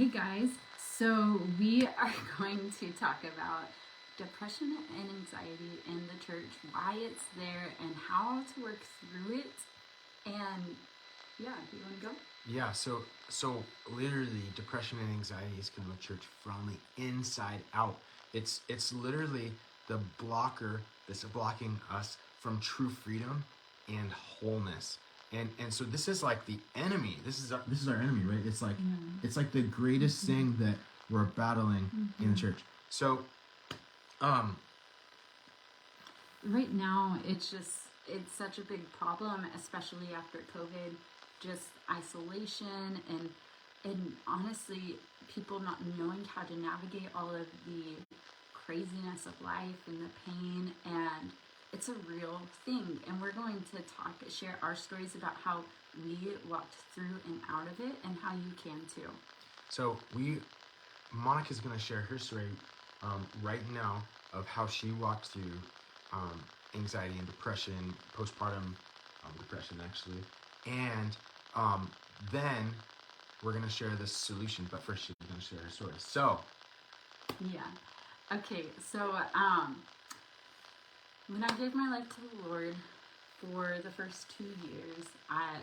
Hey guys, so we are going to talk about depression and anxiety in the church, why it's there, and how to work through it. And yeah, do you want to go? Yeah, so literally depression and anxiety is in the church from the inside out. It's literally the blocker that's blocking us from true freedom and wholeness. And so this is like the enemy. This is our enemy, right? It's like the greatest thing that we're battling in the church. So um Right now, it's such a big problem, especially after COVID, just isolation and honestly, people not knowing how to navigate all of the craziness of life and the pain, and it's a real thing. And we're going to share our stories about how we walked through and out of it, and how you can too. so Monica's gonna share her story right now of how she walked through anxiety and depression, postpartum depression actually, and then we're gonna share the solution. But first, she's gonna share her story. So Yeah. Okay, so when I gave my life to the Lord for the first 2 years,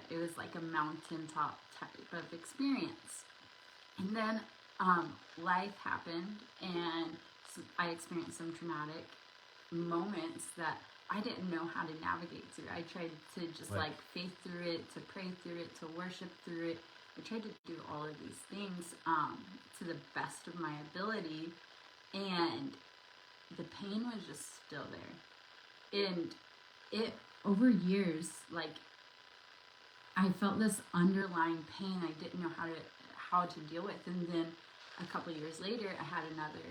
it was like a mountaintop type of experience. And then life happened, and I experienced some traumatic moments that I didn't know how to navigate through. I tried to just like faith through it, to pray through it, to worship through it. I tried to do all of these things to the best of my ability, and the pain was just still there. And it, over years, like, I felt this underlying pain I didn't know how to deal with. And then a couple years later, I had another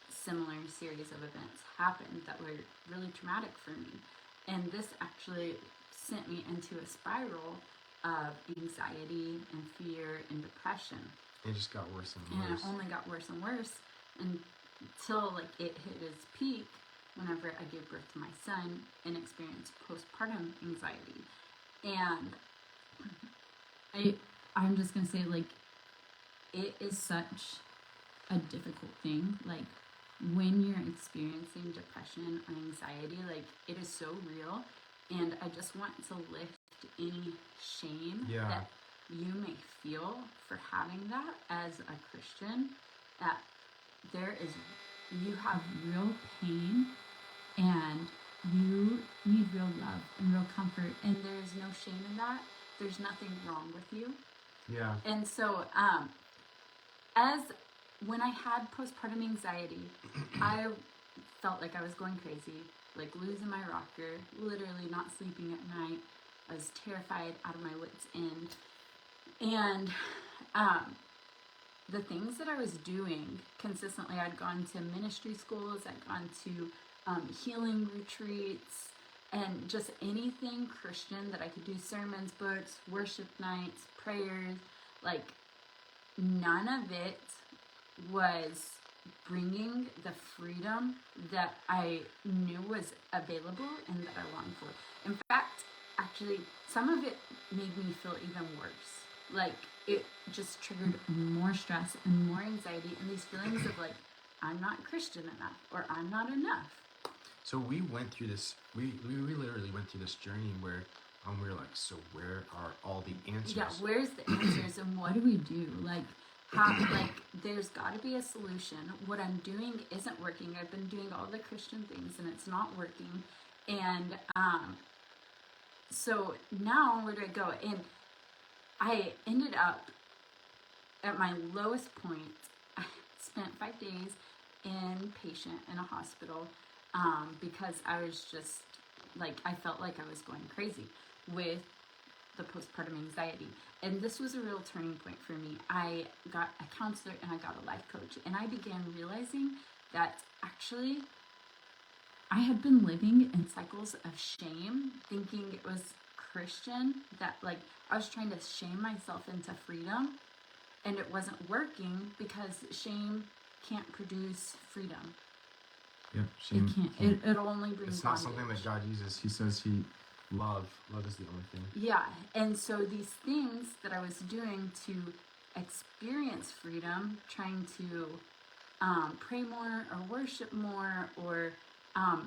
similar series of events happen that were really traumatic for me. And this actually sent me into a spiral of anxiety and fear and depression. it just got worse and worse. And it only got worse and worse until like it hit its peak whenever I gave birth to my son and experienced postpartum anxiety. And I'm just gonna say, like, it is such a difficult thing. Like, when you're experiencing depression or anxiety, like, it is so real. And I just want to lift any shame that you may feel for having that as a Christian. That you have real pain, and you need real love and real comfort, and there's no shame in that. There's nothing wrong with you. Yeah. And so, when I had postpartum anxiety, I felt like I was going crazy, like losing my rocker, literally not sleeping at night. I was terrified, out of my wits' end. And the things that I was doing consistently, I'd gone to ministry schools, I'd gone to healing retreats, and just anything Christian that I could do, sermons, books, worship nights, prayers, like, none of it was bringing the freedom that I knew was available and that I longed for. In fact, actually, some of it made me feel even worse. Like, it just triggered more stress and more anxiety and these feelings of like, I'm not Christian enough, or I'm not enough. So we went through this. We literally went through this journey where we were like, so where are all the answers? Yeah, where's the answers, and what do we do? Like, there's got to be a solution. What I'm doing isn't working. I've been doing all the Christian things, and it's not working. And so now where do I go? And I ended up at my lowest point. I spent 5 days inpatient in a hospital because I was just like, I felt like I was going crazy with the postpartum anxiety. And this was a real turning point for me. I got a counselor and I got a life coach, and I began realizing that actually I had been living in cycles of shame, thinking it was Christian, that like I was trying to shame myself into freedom, and it wasn't working because shame can't produce freedom. Yeah, shame. It can't. It only brings It's not bondage. something that God uses. He says love is the only thing. Yeah, and so these things that I was doing to experience freedom, trying to pray more or worship more or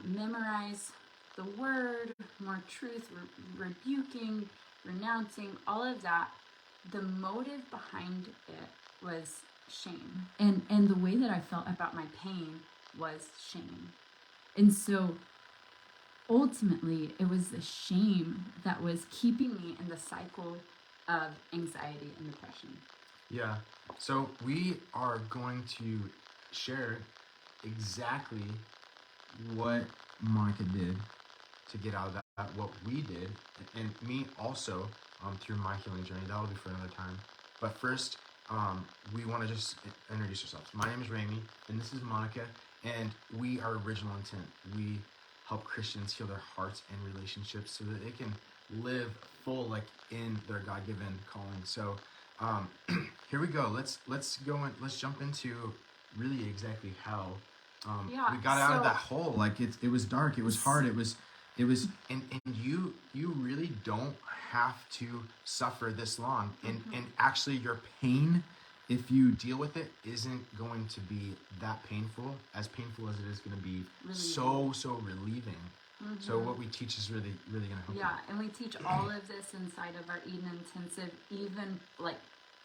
memorize the word, more truth, rebuking, renouncing, all of that, the motive behind it was shame. And the way that I felt about my pain was shame. And so ultimately, it was the shame that was keeping me in the cycle of anxiety and depression. Yeah. So we are going to share exactly what Monica did to get out of that, what we did, and me also through my healing journey. That'll be for another time. But first, we want to just introduce ourselves. My name is Rami, and this is Monica, and we are Original Intent. We help Christians heal their hearts and relationships so that they can live full, like in their God-given calling. So here we go. Let's go and let's jump into really exactly how we got out of that hole. Like it was dark. It was hard. It was and you really don't have to suffer this long. And actually your pain, if you deal with it, isn't going to be that painful as it is going to be so relieving. So what we teach is really going to help. Yeah, and we teach all of this inside of our Eden Intensive, even like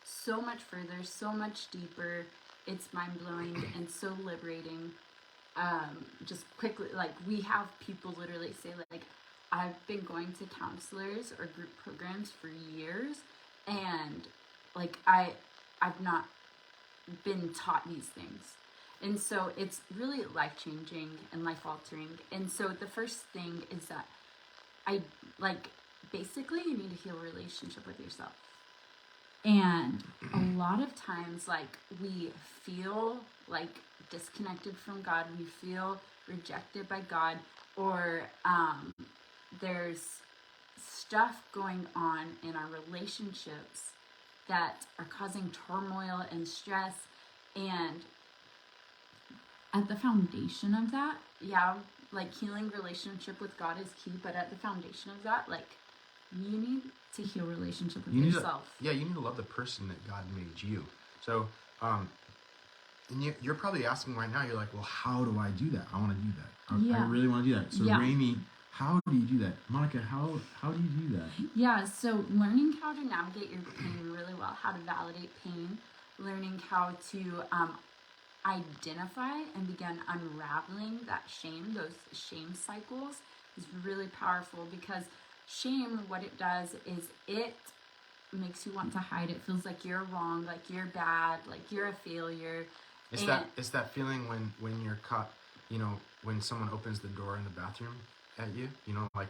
so much further, so much deeper. It's mind-blowing and so liberating. Just quickly, like we have people literally say like, I've been going to counselors or group programs for years, and like I've not been taught these things. And so it's really life-changing and life-altering. And so the first thing is that basically you need to heal a relationship with yourself. And a lot of times, like, we feel like disconnected from God, we feel rejected by God, or there's stuff going on in our relationships that are causing turmoil and stress. And at the foundation of that, like healing relationship with God is key, but at the foundation of that, like, you need to heal relationship with yourself. You need to love the person that God made you. So, and you're probably asking right now, you're like, well, how do I do that? I want to do that. I really want to do that. So, Rami, how do you do that? Monica, how do you do that? Yeah, so learning how to navigate your pain really well, how to validate pain, learning how to identify and begin unraveling that shame, those shame cycles, is really powerful, because shame, what it does is it makes you want to hide. It feels like you're wrong, like you're bad, like you're a failure. It's that feeling when you're caught, when someone opens the door in the bathroom at you, like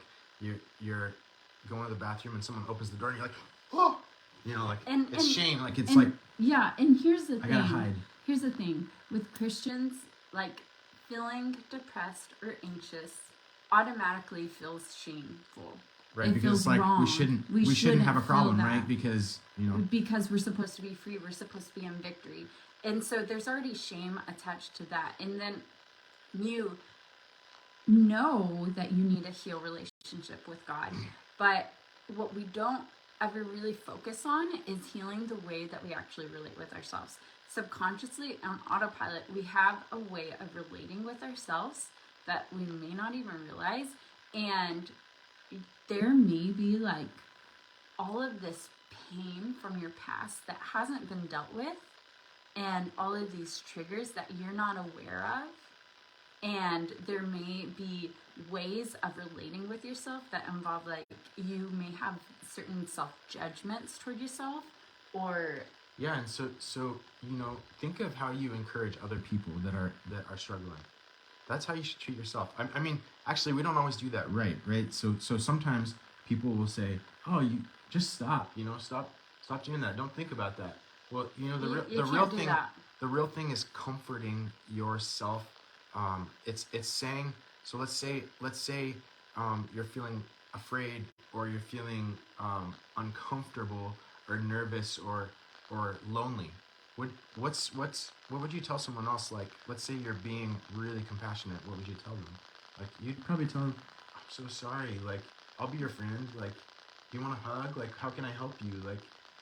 you're going to the bathroom and someone opens the door and you're like, oh, it's shame. Like it's like, yeah. And here's the thing. I gotta hide. Here's the thing with Christians, like feeling depressed or anxious automatically feels shameful. Right, because like wrong. we shouldn't have a problem, right? Because because we're supposed to be free, we're supposed to be in victory, and so there's already shame attached to that. And then you know that you need a heal relationship with God, but what we don't ever really focus on is healing the way that we actually relate with ourselves. Subconsciously, on autopilot, we have a way of relating with ourselves that we may not even realize, and there may be like all of this pain from your past that hasn't been dealt with, and all of these triggers that you're not aware of, and there may be ways of relating with yourself that involve, like, you may have certain self-judgments toward yourself, or and so think of how you encourage other people that are struggling. That's how you should treat yourself. I mean, actually, we don't always do that right? So sometimes people will say, "Oh, you just stop. Stop doing that. Don't think about that." Well, the real thing is comforting yourself. It's saying. So let's say you're feeling afraid, or you're feeling uncomfortable, or nervous, or lonely. What would you tell someone else? Like, let's say you're being really compassionate. What would you tell them? Like, you'd probably tell them, "I'm so sorry. Like, I'll be your friend. Like, do you want a hug? Like, how can I help you? Like,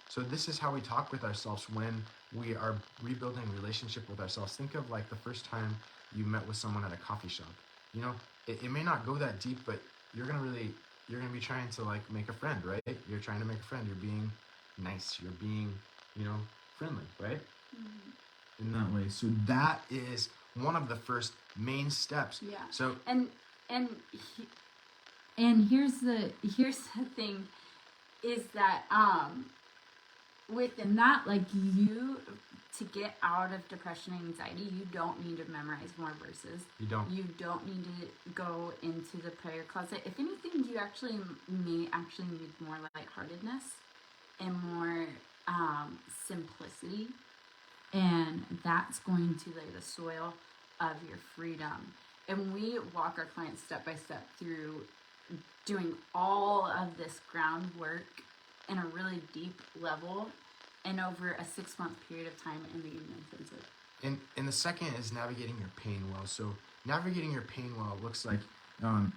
So this is how we talk with ourselves when we are rebuilding relationship with ourselves. Think of like the first time you met with someone at a coffee shop. You know, it may not go that deep, but you're gonna be trying to like make a friend, right? You're trying to make a friend. You're being nice. You're being, friendly, right? In that way. So that is one of the first main steps. Yeah. So and here's the thing is that within that, like, you, to get out of depression and anxiety, you don't need to memorize more verses. You don't need to go into the prayer closet. If anything, you actually may actually need more lightheartedness and more simplicity, and that's going to lay the soil of your freedom. And we walk our clients step by step through doing all of this groundwork in a really deep level and over a 6-month period of time in the Eden Intensive. And the second is navigating your pain well. So navigating your pain well looks like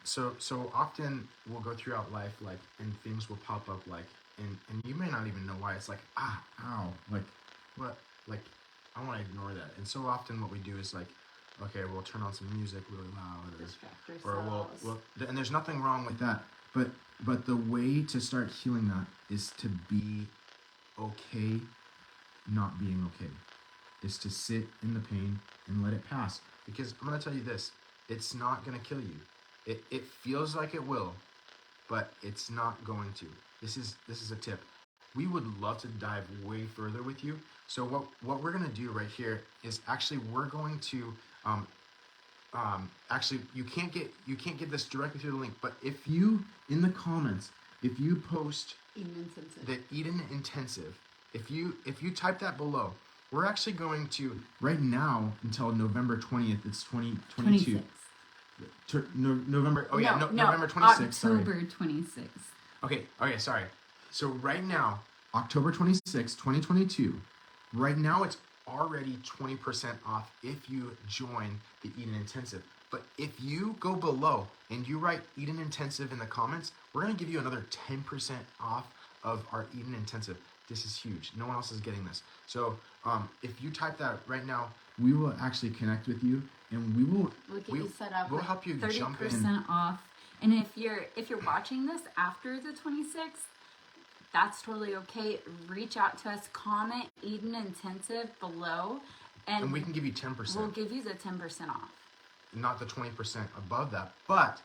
so often we'll go throughout life like, and things will pop up like, and you may not even know why. It's like, ow, like what, like I want to ignore that. And so often what we do is like, okay, we'll turn on some music really loud, Distract or ourselves. and there's nothing wrong with that. But the way to start healing that is to be okay not being okay. Is to sit in the pain and let it pass. Because I'm gonna tell you this, it's not gonna kill you. It feels like it will, but it's not going to. This is a tip. We would love to dive way further with you. So what we're gonna do right here is actually we're going to actually you can't get this directly through the link, but if you in the comments, if you post Eden Intensive. the Eden Intensive, if you type that below, we're actually going to right now until November 20th. It's 2022. 26th. November. Oh yeah, no, November 26th. October 26th. Okay, sorry. So right now, October 26th, 2022. Right now, it's already 20% off if you join the Eden Intensive. But if you go below and you write Eden Intensive in the comments, we're going to give you another 10% off of our Eden Intensive. This is huge. No one else is getting this. So if you type that right now, we will actually connect with you, and we'll get you set up. We'll help you jump in. 30% off. And if you're watching this after the 26th, that's totally okay. Reach out to us. Comment Eden Intensive below, and we can give you 10%. We'll give you the 10% off. Not the 20% above that, but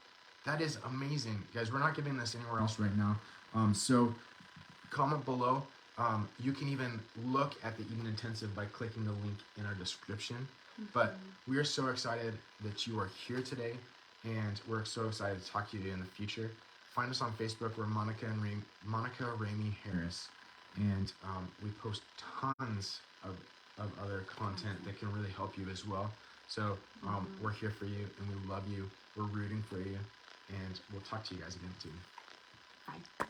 that is amazing, guys. We're not giving this anywhere else right now. So comment below. You can even look at the Eden Intensive by clicking the link in our description. But we are so excited that you are here today, and we're so excited to talk to you in the future. Find us on Facebook. We're Monica Ramey Harris, and we post tons of other content that can really help you as well. So we're here for you, and we love you. We're rooting for you, and we'll talk to you guys again soon. Bye.